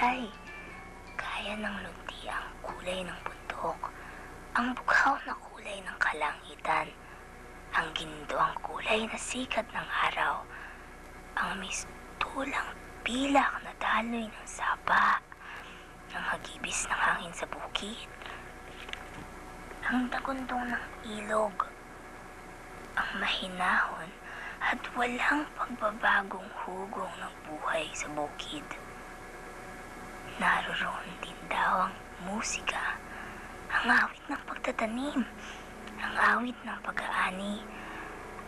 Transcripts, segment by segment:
kulay. Gaya ng lunti ang kulay ng bundok, ang bughaw na kulay ng kalangitan, ang ginto ang kulay na sikat ng araw, ang mistulang pilak na daloy ng sapa, ang hagibis ng hangin sa bukid, ang dagundong ng ilog, ang mahinahon at walang pagbabagong hugong ng buhay sa bukid. Naroon din daw ang musika, ang awit ng pagtatanim, ang awit ng pag-aani,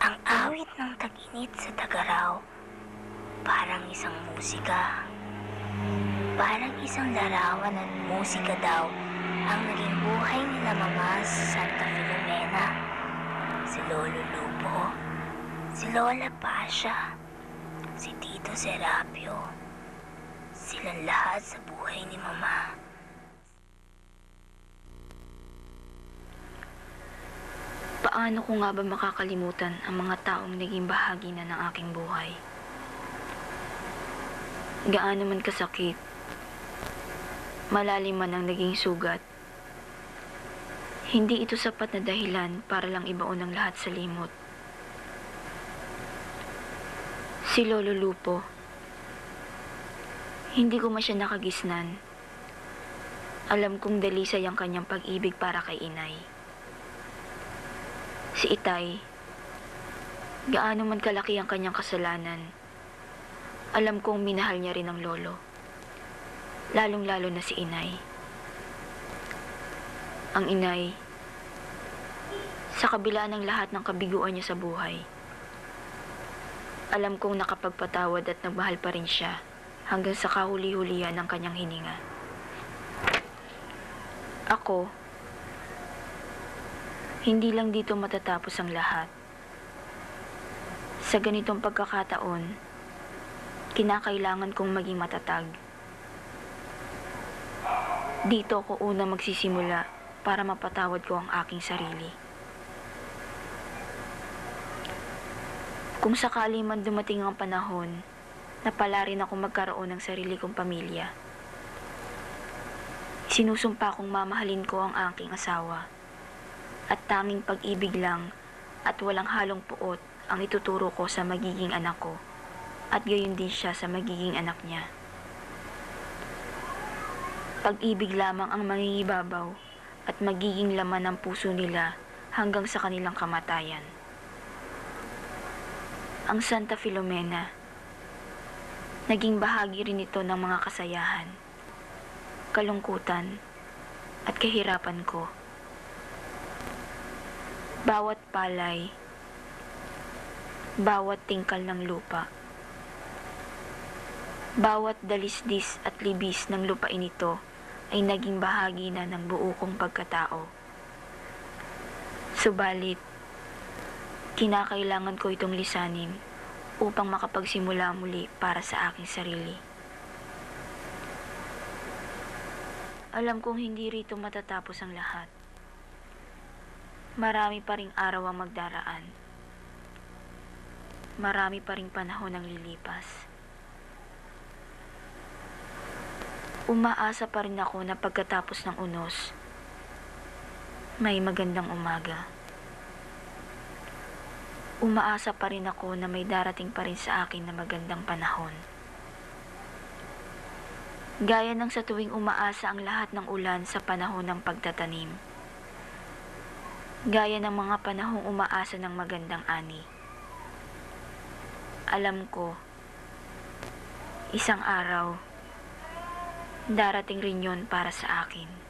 ang awit ng tag-init sa tag-araw. Parang isang musika, parang isang larawan at musika daw ang naging buhay nila Mama sa Santa Filomena, si Lolo Lupo, si Lola Pasha, si Tito Serapio, silang lahat sa buhay ni Mama. Paano ko nga ba makakalimutan ang mga taong naging bahagi na ng aking buhay? Gaano man kasakit, malalim man ang naging sugat, hindi ito sapat na dahilan para lang ibaon ang lahat sa limot. Si Lolo Lupo, hindi ko siya nakagisnan. Alam kong dalisay ang kanyang pag-ibig para kay inay. Si Itay, gaano man kalaki ang kanyang kasalanan, alam kong minahal niya rin ang lolo. Lalong-lalo na si inay. Ang inay, sa kabila ng lahat ng kabiguan niya sa buhay, alam kong nakapagpatawad at nagmahal pa rin siya hanggang sa kahuli-hulihan ng kanyang hininga. Ako, hindi lang dito matatapos ang lahat. Sa ganitong pagkakataon, kinakailangan kong maging matatag. Dito ako una magsisimula para mapatawad ko ang aking sarili. Kung sakali man dumating ang panahon na pala rin ako magkaroon ng sarili kong pamilya, sinusumpa kong mamahalin ko ang aking asawa at tanging pag-ibig lang at walang halong puot ang ituturo ko sa magiging anak ko at gayon din siya sa magiging anak niya. Pag-ibig lamang ang mangingibabaw at magiging laman ng puso nila hanggang sa kanilang kamatayan. Ang Santa Filomena, naging bahagi rin ito ng mga kasayahan, kalungkutan at kahirapan ko. Bawat palay, bawat tingkal ng lupa, bawat dalisdis at libis ng lupain ito ay naging bahagi na ng buo kong pagkatao. Subalit, kinakailangan ko itong lisanin upang makapagsimula muli para sa aking sarili. Alam kong hindi rito matatapos ang lahat. Marami pa ring araw ang magdaraan. Marami pa ring panahon ang lilipas. Umaasa pa rin ako na pagkatapos ng unos, may magandang umaga. Umaasa pa rin ako na may darating pa rin sa akin na magandang panahon. Gaya ng sa tuwing umaasa ang lahat ng ulan sa panahon ng pagtatanim. Gaya ng mga panahong umaasa ng magandang ani. Alam ko, isang araw, darating rin yun para sa akin.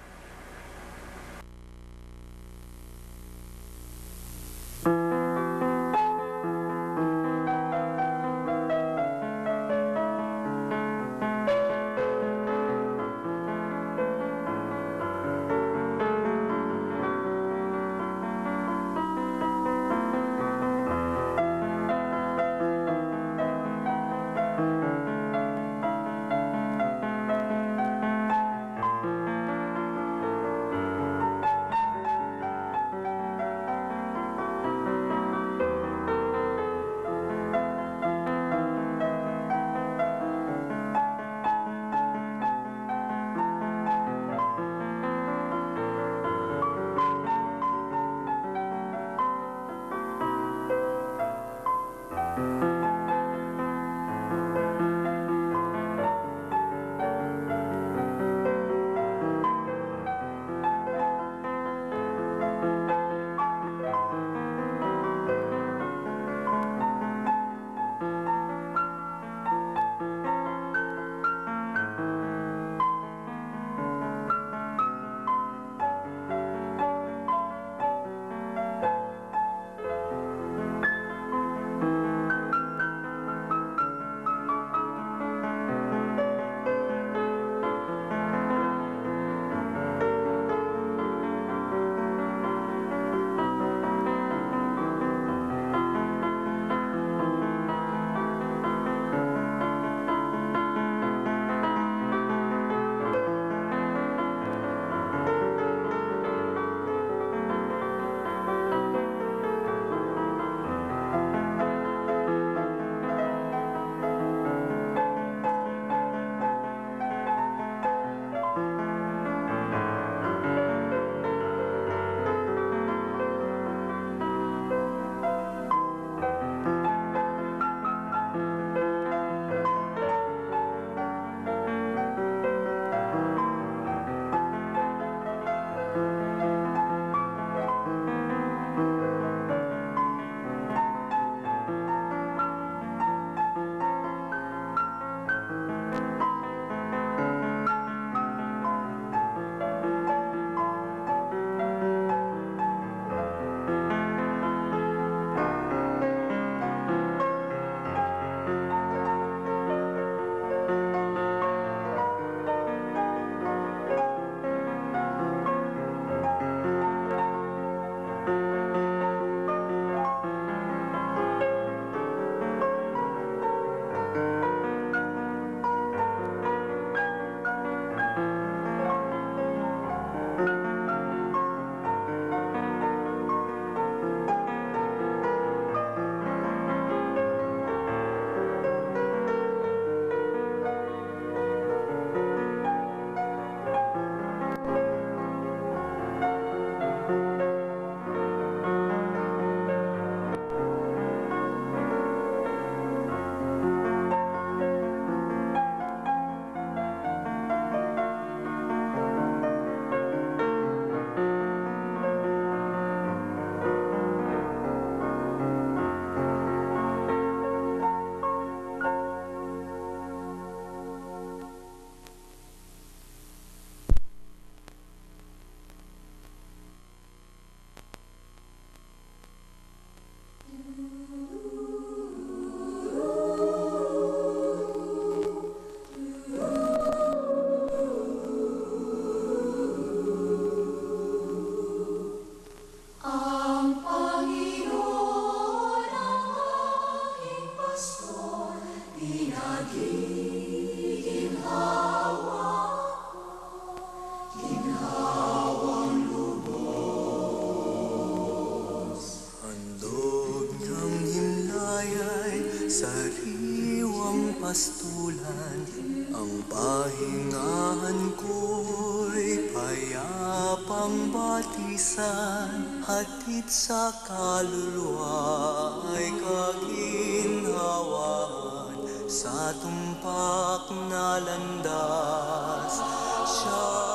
ulan. Ang pahingahan ko'y payapang batisan, hatid sa kaluluwa ay kaginhawaan. Sa tumpak na landas, siya